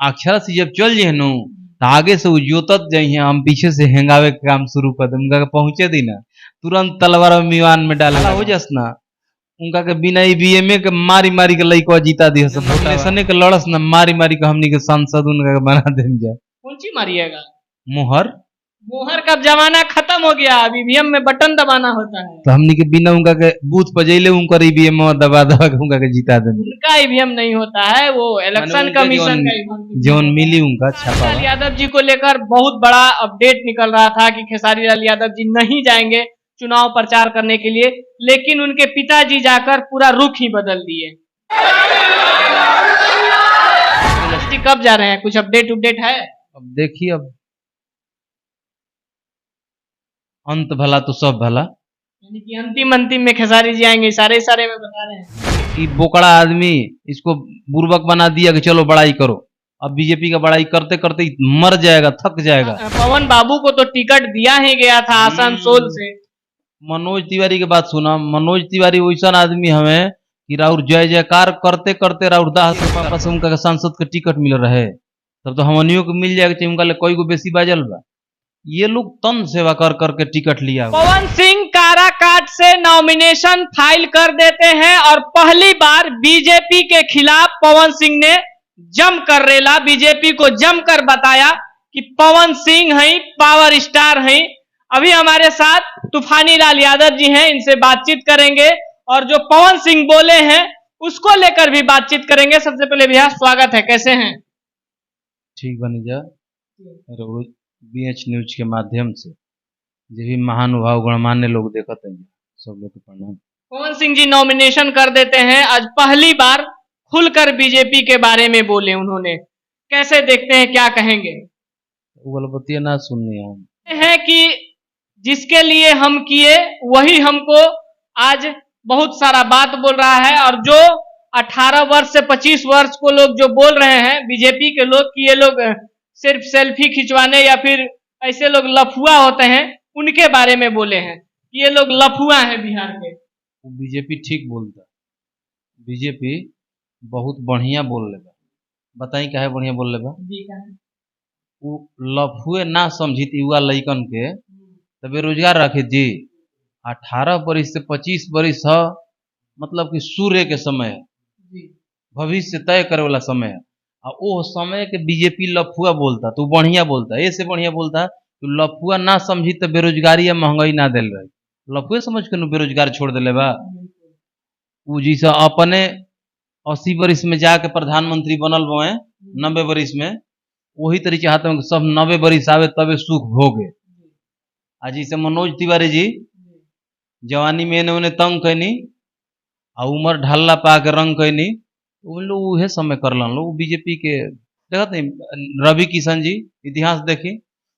अक्षरा से जब चल जे नु तो आगे से जोतत जाइए, हम पीछे से हेंगावे के काम शुरू कर दे, उनका के पहुंचे दी ना तुरंत तलवार मीवान में डाले हो जस ना, उनका के बिना ईवीएम के मारी मारी के लइको जीता दी सब वोटेशने के लड़स ना, मारी मारी के हमनी के सांसद उनका के बना देम जा। कौन सी मारिएगा? मोहर मोहर का जमाना खत्म हो गया, अब ईवीएम में बटन दबाना होता है। तो हमनी के बिना उनका के बूथ पर जइले उनकर ईवीएम दबा दबा के उनका के जीता देम। उनका ईवीएम नहीं होता है, वो इलेक्शन कमीशन का ईवीएम जोन मिली उनका छापा। खेसारी यादव जी को लेकर बहुत बड़ा अपडेट निकल रहा था कि खेसारी लाल यादव जी नहीं जाएंगे चुनाव प्रचार करने के लिए, लेकिन उनके पिताजी जाकर पूरा रुख ही बदल दिए। कब जा रहे हैं, कुछ अपडेट है? अब देखिए, अब अंत भला तो सब भला, यानी कि अंतिम में खेसारी जी आएंगे, सारे में बता रहे हैं कि बोकड़ा आदमी इसको बुर्बक बना दिया कि चलो बड़ाई करो। अब बीजेपी का बड़ाई करते करते मर जाएगा, थक जाएगा। पवन बाबू को तो टिकट दिया ही गया था आसनसोल से। मनोज तिवारी के बात सुना, मनोज तिवारी वैसा आदमी हमें कि राउर जय जयकार करते करते राउर 10 रुपया से उनका सांसद के टिकट मिल रहे, तब तो हमनियों को मिल जाएगा, उनका ले कोई को बेसी बाजल बा। ये लोग तन सेवा कर करके टिकट लिया। पवन सिंह काराकाट से नॉमिनेशन फाइल कर देते हैं और पहली बार बीजेपी के खिलाफ पवन सिंह ने जमकर रेला, बीजेपी को जमकर बताया कि पवन सिंह हैं, पावर स्टार हैं। अभी हमारे साथ तूफानी लाल यादव जी हैं, इनसे बातचीत करेंगे और जो पवन सिंह बोले हैं उसको लेकर भी बातचीत करेंगे। सबसे पहले भैया स्वागत है, कैसे हैं? ठीक बनी जा बीएच न्यूज के माध्यम से जो भी महानुभाव गणमान्य लोग देखते हैं, सब लोग को प्रणाम। पवन सिंह जी नॉमिनेशन कर देते हैं, आज पहली बार खुलकर बीजेपी के बारे में बोले उन्होंने, कैसे देखते हैं, क्या कहेंगे? गलबतिया ना सुननी है कि जिसके लिए हम किए वही हमको आज बहुत सारा बात बोल रहा है, और जो 18 वर्ष से 25 वर्ष को लोग जो बोल रहे हैं बीजेपी के लोग कि ये लोग सिर्फ सेल्फी खिंचवाने या फिर ऐसे लोग लफुआ होते हैं, उनके बारे में बोले हैं कि ये लोग लफुआ हैं बिहार के। बीजेपी ठीक बोलता, बीजेपी बहुत बढ़िया बोल लेगा। बताई काहे बढ़िया बोल लेगा? वो लफुए ना समझी युवा लइकन के तो बेरोजगार रखे जी। 18 बरिस से 25 बरिस है, मतलब कि सूर्य के समय है, भविष्य तय करे वाला समय है। और वो समय के बीजेपी लफुआ बोलता तो बढ़िया बोलता, ऐसे बढ़िया बोलता तो लफुआ ना समझी तो बेरोजगारी या महंगाई ना दिल रही, लफुए समझ के बेरोजगार छोड़ दिले बा। वो जैसे अपने 80 बरिस में जाके प्रधानमंत्री बनल बो 90 बरिस में, वही तरीके चाहते हैं कि सब 90 बरिस आवे तबे सुख भोगे। आज जैसे मनोज तिवारी जी जवानी में उन्हें तंग कैनी और उम्र ढालला पा के रंग कैनी, उन लोग वह समय करलन लोग बीजेपी के। देखते नहीं रवि किशन जी इतिहास देखी,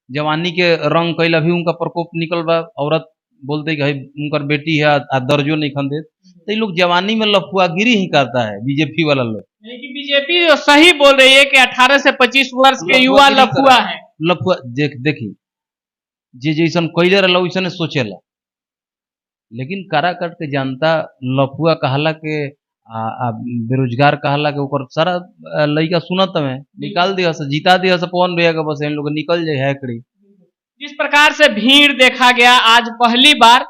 जवानी के रंग कैला भी उनका प्रकोप निकल बा, औरत बोलते कि उनकर बेटी है आ दर्जो नहीं खन देत, तो ये लोग जवानी में लफुआगिरी ही करता है बीजेपी वाला लोग। बीजेपी तो सही बोल रही है कि 18 से 25 वर्ष के युवा लफुआ है। लफुआ देखी जे जैसन कैले रहा वैसन सोचेला, लेकिन काराकाट के जनता लफुआ कहला के बेरोजगार कहला के ऊपर सारा लड़का सुनत में निकाल दिया, जीता दिया पवन भैया का, बस इन लोग निकल जाए हैकड़ी। जिस प्रकार से भीड़ देखा गया, आज पहली बार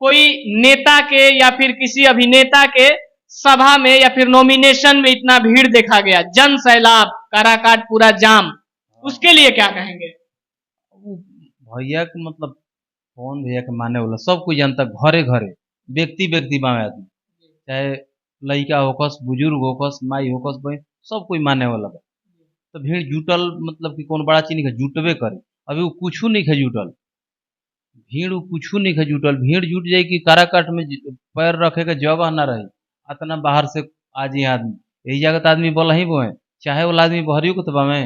कोई नेता के या फिर किसी अभिनेता के सभा में या फिर नॉमिनेशन में इतना भीड़ देखा गया, जन सैलाब, काराकाट पूरा जाम, उसके लिए क्या कहेंगे? भैया के मतलब पवन भैया के माने वाला सब कोई जानता, घरे घरे व्यक्ति माने आदमी, चाहे लड़का होकस, बुजुर्ग होकस, माई होकस, बहन, सब कोई माने वाला बा। तो भीड़ जुटल मतलब कि कौन बड़ा चीज नहीं जुटबे करे, अभी वो कुछ नहीं है जुटल, भीड़ कुछ नहीं है जुटल, भीड़ जुट जाए कि काराकाट में पैर रखे के जगह ना रही, इतना बाहर से आज ही आदमी यही जगह आदमी बोला ही वो है, चाहे वाला आदमी बहरियो को तो बामे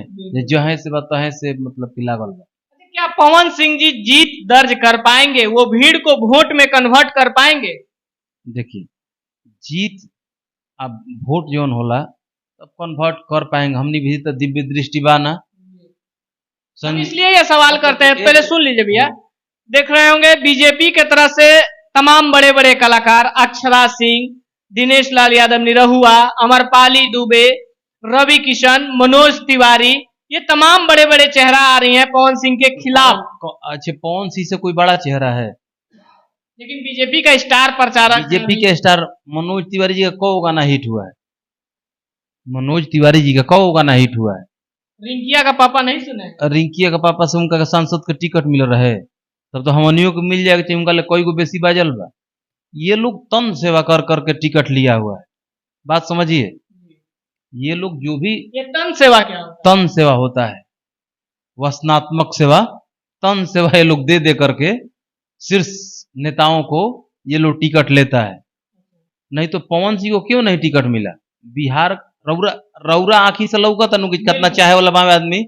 जहे से तहे से मतलब कि लागल बा। क्या पवन सिंह जी जीत दर्ज कर पाएंगे, वो भीड़ को वोट में कन्वर्ट कर पाएंगे? देखिए जीत अब वोट जोन होला तब कन्वर्ट कर पाएंगे, हमने भी तो दिव्य दृष्टि बा ना। इसलिए ये सवाल करते हैं, पहले सुन लीजिए भैया। देख रहे होंगे बीजेपी के तरफ से तमाम बड़े बड़े कलाकार, अक्षरा सिंह, दिनेश लाल यादव निरहुआ, अमरपाली दुबे, रवि किशन, मनोज तिवारी, ये तमाम बड़े बड़े चेहरा आ रही हैं पवन सिंह के खिलाफ। अच्छा, पवन सिंह से कोई बड़ा चेहरा है? लेकिन बीजेपी का स्टार प्रचारक बीजेपी के स्टार मनोज तिवारी जी का कौ गाना हिट हुआ है? मनोज तिवारी जी का कौ गाना हिट हुआ है? रिंकिया का पापा नहीं सुने? रिंकिया का पापा से उनका सांसद के टिकट मिल रहे, तब तो हमनियों को मिल जाएगा चाहिए। उनका ले कोई को बेसी बाजल बा। ये लोग तन सेवा कर करके टिकट लिया हुआ है, बात समझिए। ये लोग जो भी, ये तन सेवा क्या होता है? तन सेवा होता है, वसनात्मक सेवा, तन सेवा ये लोग दे दे करके शीर्ष नेताओं को ये लोग टिकट लेता है। नहीं तो पवन सिंह को क्यों नहीं टिकट मिला? बिहार रौरा रौरा आँखी से लौका तनु कि कितना चाहे वाला बामे आदमी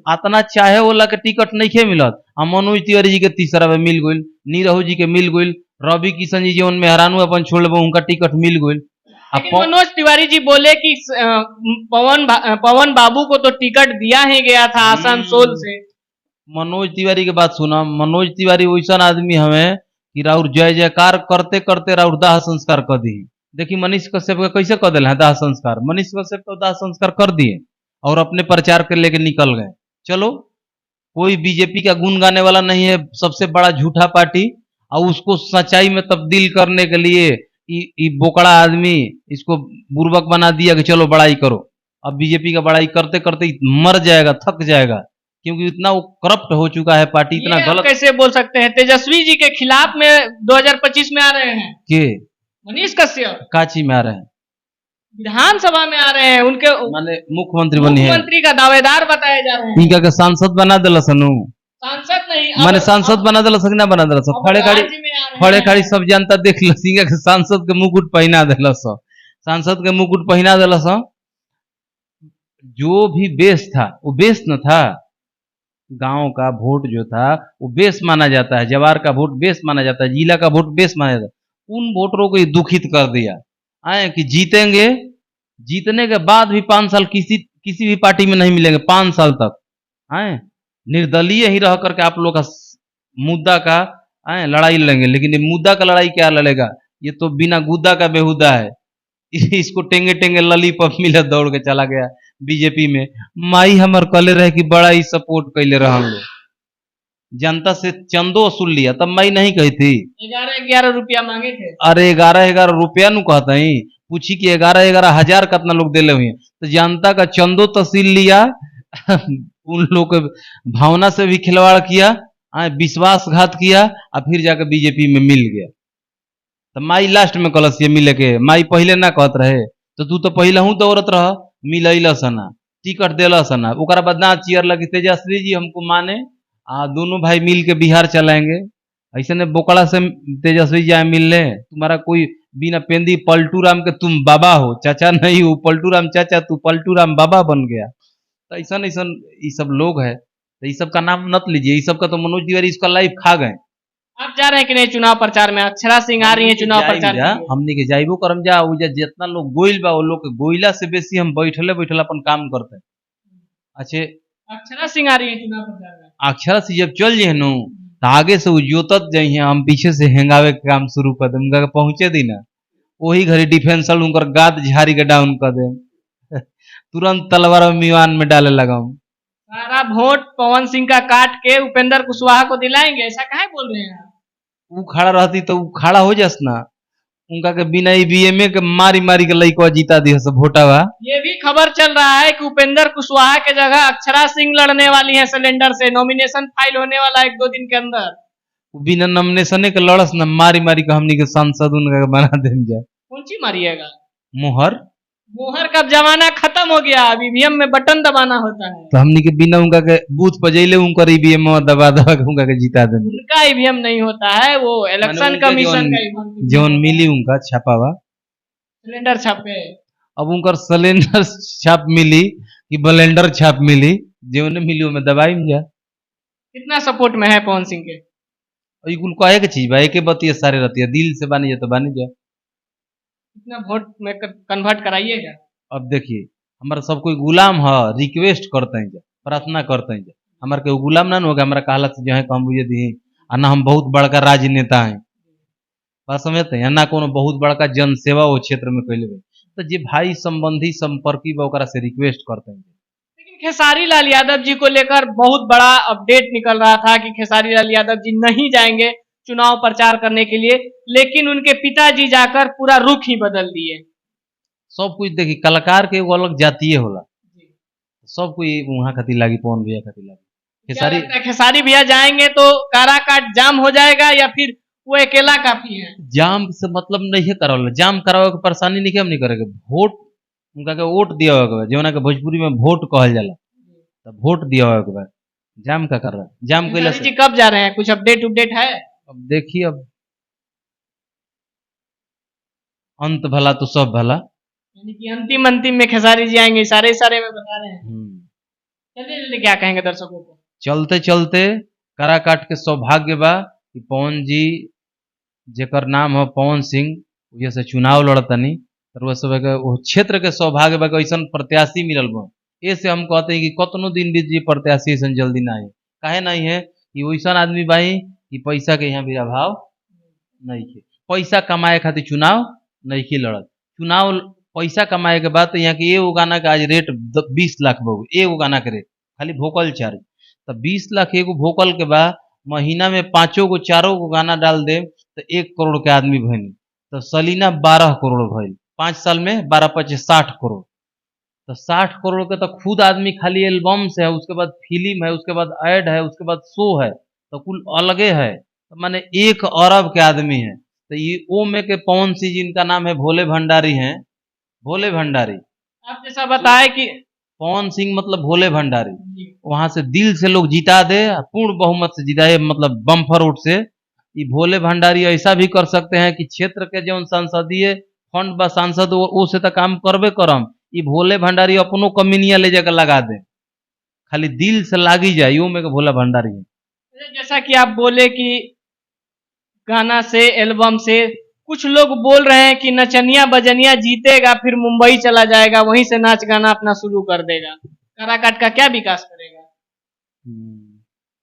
अतना चाहे वाला के टिकट नहीं खे मिलत। आ मनोज तिवारी जी के तीसरा में मिल गइल, नीरहू जी के मिल गइल, रवि किशन जी जीवन में हरानू अपन छोड़ लेबो उनका टिकट मिल गइल। लेकिन मनोज तिवारी जी बोले कि पवन बाबू को तो टिकट दिया ही गया था आसनसोल से। मनोज तिवारी के बात सुना, मनोज तिवारी वैसा आदमी हमें कि राउर जय जयकार करते करते राउर दाह संस्कार कर दी। देखिए मनीष कश्यप का कैसे कर दिल है दाह संस्कार? मनीष कश्यप तो दाह संस्कार कर दिए और अपने प्रचार के लेके निकल गए। चलो, कोई बीजेपी का गुण गाने वाला नहीं है, सबसे बड़ा झूठा पार्टी, और उसको सच्चाई में तब्दील करने के लिए ये बोकड़ा आदमी इसको बुर्बक बना दिया कि चलो बड़ाई करो। अब बीजेपी का बड़ाई करते करते मर जाएगा, थक जाएगा, क्योंकि इतना वो करप्ट हो चुका है पार्टी, इतना गलत। कैसे बोल सकते हैं? तेजस्वी जी के खिलाफ में 2025 में आ रहे हैं के मनीष कश्यप, काची में आ रहे हैं, विधानसभा में आ रहे हैं, उनके माने मुख्यमंत्री बने हैं, मुख्यमंत्री का दावेदार बताए जा रहे हैं। इनका के सांसद बना दिला सनु, सांसद नहीं माने सांसद बना दिला सक ना बना दिला सब, खड़े खड़ी सब जनता देख लो, सिंह के सांसद के मुकुट पहना दिला सब, सांसद के मुकुट पहना दिला सब। जो भी बेस था वो बेस न था, गांव का वोट जो था वो बेस माना जाता है, जवार का वोट बेस माना जाता है, जिला का वोट बेस माना जाता है। उन वोटरों को दुखित कर दिया आए कि जीतेंगे, जीतने के बाद भी 5 साल किसी भी पार्टी में नहीं मिलेंगे, 5 साल तक आए निर्दलीय ही रह करके आप लोग का मुद्दा का आए लड़ाई लड़ेंगे। लेकिन ये मुद्दा का लड़ाई क्या लड़ेगा? ये तो बिना गुद्दा का बेहुदा है। इसको टेंगे टेंगे लॉलीपॉप मिले दौड़ के चला गया बीजेपी में। माई हमर कले रहे कि बड़ा ही सपोर्ट कैले रहन लो, जनता से चंदो वसूल लिया, तब माई नहीं कही थी 11-11 रुपया मांगे थे। अरे 11-11 रुपया नु कहता ही, पूछी कि 11-11 हजार कितना लोग दिले हुए, तो जनता का चंदो तहसील लिया उन लोग के भावना से भी खिलवाड़ किया, विश्वासघात किया, और फिर जाकर बीजेपी में मिल गया। तो माई लास्ट में कलस ये मिले के, माई पहले ना कहत रहे तो तू तो पहले हूँ दौड़त रह, मिलैला सना, टिकट देला सना, ओकरा बाद ना चियर लगी तेजस्वी जी हमको माने, दोनों भाई मिल के बिहार चलाएंगे। ऐसे ने बोकड़ा से तेजस्वी जाए मिलने, तुम्हारा कोई बिना पेंदी पलटू राम के तुम बाबा हो, चाचा नहीं हो, पलटू राम चाचा, तू पलटू राम बाबा बन गया। तो ऐसा ये सब लोग है, तो ये सब का नाम मत लीजिए, ये सब का तो मनोज तिवारी इसका लाइफ खा गए। आप जा रहे हैं कि नहीं चुनाव प्रचार में? अक्षरा सिंह आ रही है चुनाव प्रचार में। हमने के जाइबो करम जा, जितना लोग गोइल बा वो लोग के गोइला से बेसी हम बैठले बैठले अपन काम करते हैं। अच्छे, अक्षरा सिंह आ रही है चुनाव प्रचार में। अक्षरा से जब चल जाए नु तो आगे से जोतत जाइए, हम पीछे से हेंगावे के काम शुरू कर दें, उनका पहुंचे दी ना वही घड़ी डिफेंसल उनकर गाद झाड़ी के डाउन कर दे, तुरंत तलवार मीवान में डाले लगा। सारा वोट पवन सिंह का काट के उपेंद्र कुशवाहा को दिलाएंगे, ऐसा काहे बोल रहे हैं? वो खड़ा रहती तो वो खड़ा हो जास ना, उनका के बिना ईवीएम के मारी मारी के लइको जीता दी सब वोटावा। ये भी खबर चल रहा है कि उपेंद्र कुशवाहा के जगह अक्षरा सिंह लड़ने वाली है सिलेंडर से, नॉमिनेशन फाइल होने वाला है 1-2 दिन के अंदर। बिना नॉमिनेशन के लड़स ना, मारी मारी के हमनी के सांसद उनका बना देम जा। कौन सी मारिएगा? मोहर मोहर का जमाना खत्म हो गया, अब ईवीएम में बटन दबाना होता है। तो हमनी के बिना उनका के बूथ पजैले उनका ईवीएम दबा दबा के उनका के जिता दे। उनका ईवीएम नहीं होता है, वो इलेक्शन कमीशन का जोन मिली उनका छापावा सिलेंडर छापे। अब उनका सिलेंडर छाप मिली कि ब्लेंडर छाप मिली, जोन मिली में दबाई में जा। कितना सपोर्ट में है पवन सिंह के? कुल कहे के चीज भाई, एक बतिया सारे रहती है, दिल से बानी जा तो बानी जा। कितना वोट में कन्वर्ट कराइएगा? अब देखिए हमारा सब कोई गुलाम है, रिक्वेस्ट करते हैं, प्रार्थना करते हैं, हमारे के गुलाम ना होगा, हमारा कहला से जो है कम बुझे दी, और ना हम बहुत बड़का राजनेता हैं, बात समझते हैं, ना कोनो बहुत बड़का जनसेवा वो क्षेत्र में कैले। तो जे भाई संबंधी संपर्की बा ओकरा से रिक्वेस्ट करते हैं। लेकिन खेसारी लाल यादव जी को लेकर बहुत बड़ा अपडेट निकल रहा था कि खेसारी लाल यादव जी नहीं जाएंगे चुनाव प्रचार करने के लिए, लेकिन उनके पिताजी जाकर पूरा रुख ही बदल दिए। सब कुछ देखी कलाकार के एगो अलग जातीय होला, सब कोई वहाँ खातिर लागी, पवन भैया खातिर लागी। खेसारी खेसारी भैया जाएंगे तो काराकाट जाम हो जाएगा या फिर वो अकेला काफी है? जाम से मतलब नहीं है करावल, जाम करावे के परेशानी नहीं, हम नहीं करेंगे। वोट उनका के वोट दिया होगा, जो के भोजपुरी में वोट कहल जाला, तब वोट दिया होगा। जाम का कर रहा है, जाम कैला जी कब जा रहे हैं, कुछ अपडेट है? अब देखिए, अब अंत भला तो सब भला, यानी कि अंतिम में खेसारी जी आएंगे, सारे में बता रहे हैं। चलिए क्या कहेंगे दर्शकों को? चलते चलते काराकाट के सौभाग्य बा कि पवन जी जेकर नाम है पवन सिंह, जैसे चुनाव लड़तनी, तो सब वो क्षेत्र के सौभाग्य बा ऐसा प्रत्याशी मिलल बा। ऐसे हम कहते हैं कि कतनो दिन बीत जी प्रत्याशी ऐसा जल्दी ना है, काहे नहीं है कि वैसा आदमी बाई कि पैसा के यहाँ भी अभाव नहीं है, पैसा कमाए खातिर चुनाव नहीं की लड़त। चुनाव पैसा कमाए के बाद तो यहाँ के एगो गाना का आज रेट 20 लाख बहु, एगो गाना के रेट खाली वोकल चार्ज, तो 20 लाख एगो वोकल के बाद महीना में 5 गो 4 गो गाना डाल दे तो 1 करोड़ के आदमी भइल, तो सलीना 12 करोड़ भइल, 5 साल में 12-5 60 करोड़। तो 60 करोड़ के तो खुद आदमी खाली एल्बम्स है, उसके बाद फिल्म है, उसके बाद ऐड है, उसके बाद शो है, तो कुल अलगे है, तो माने 1 अरब के आदमी है। तो ये ओ में के पवन सिंह जिनका नाम है भोले भंडारी हैं, भोले भंडारी। आप जैसा बताए कि पवन सिंह मतलब भोले भंडारी, वहां से दिल से लोग जिता दे, पूर्ण बहुमत से जिताए, मतलब बम्फर वोट से। ये भोले भंडारी ऐसा भी कर सकते हैं कि क्षेत्र के जो संसदीय फंड बा सांसद वो से तो काम करबे करम, ये भोले भंडारी अपनो कमीनिया ले जाकर लगा दे, खाली दिल से लागी जाए, यो में के भोला भंडारी है। जैसा कि आप बोले कि गाना से, एल्बम से, कुछ लोग बोल रहे हैं कि नचनिया बजनिया जीतेगा फिर मुंबई चला जाएगा, वहीं से नाच गाना अपना शुरू कर देगा, काराकाट का क्या विकास करेगा?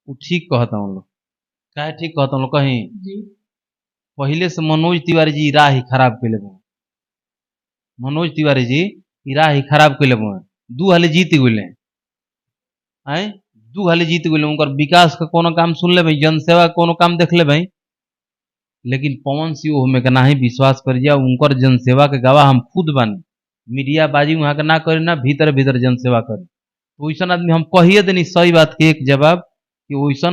वो ठीक कहता हूँ लोग, क्या ठीक कहता हूँ लोग, कहीं जी पहले से मनोज तिवारी जी राह ही खराब कर ले, मनोज तिवारी जी राह ही खराब कर ले, 2 हाली जीत गए, 2 हाली जीत गए, उनकर विकास का कोनो काम सुन ले भाई, जनसेवा कोनो काम देख ले भाई। लेकिन पवन सिंह में का ना ही विश्वास कर जा, उनकर जनसेवा के गवाह हम खुद बानी, मीडिया बाजी वहां के ना करे ना भीतर भीतर जनसेवा करे, तो वैसा आदमी हम कहिए देनी सही बात के एक जवाब कि वैसा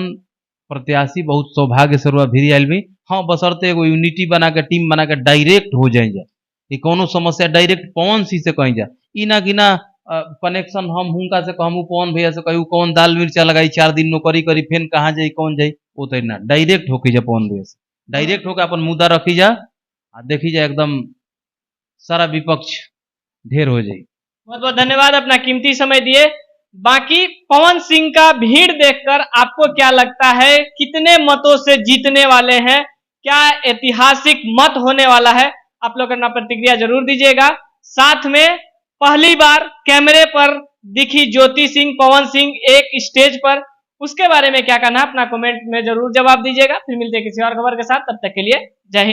प्रत्याशी बहुत सौभाग्य से भी आयल भी। हाँ, बसरते एगो यूनिटी बना के, टीम बना के डायरेक्ट हो जाए जा, कि कोनो समस्या डायरेक्ट पवन सिंह से कहीं जा, ई ना कि ना कनेक्शन हम हुनका से कहूँ, पवन भैया से कहूँ, कौन दाल मिर्चा लगाई 4 दिन नौकरी करी, फिर कहाँ जाई कौन जाई, वो तो ना डायरेक्ट होके जा, पवन भैया से डायरेक्ट होकर अपन मुद्दा रखी जा, देखी जा एकदम सारा विपक्ष ढेर हो जाए। बहुत बहुत धन्यवाद अपना कीमती समय दिए। बाकी पवन सिंह का भीड़ देखकर आपको क्या लगता है, कितने मतों से जीतने वाले हैं, क्या ऐतिहासिक मत होने वाला है? आप लोग अपना प्रतिक्रिया जरूर दीजिएगा। साथ में पहली बार कैमरे पर दिखी ज्योति सिंह, पवन सिंह एक स्टेज पर, उसके बारे में क्या कहना है अपना कमेंट में जरूर जवाब दीजिएगा। फिर मिलते हैं किसी और खबर के साथ, तब तक के लिए जय हिंद।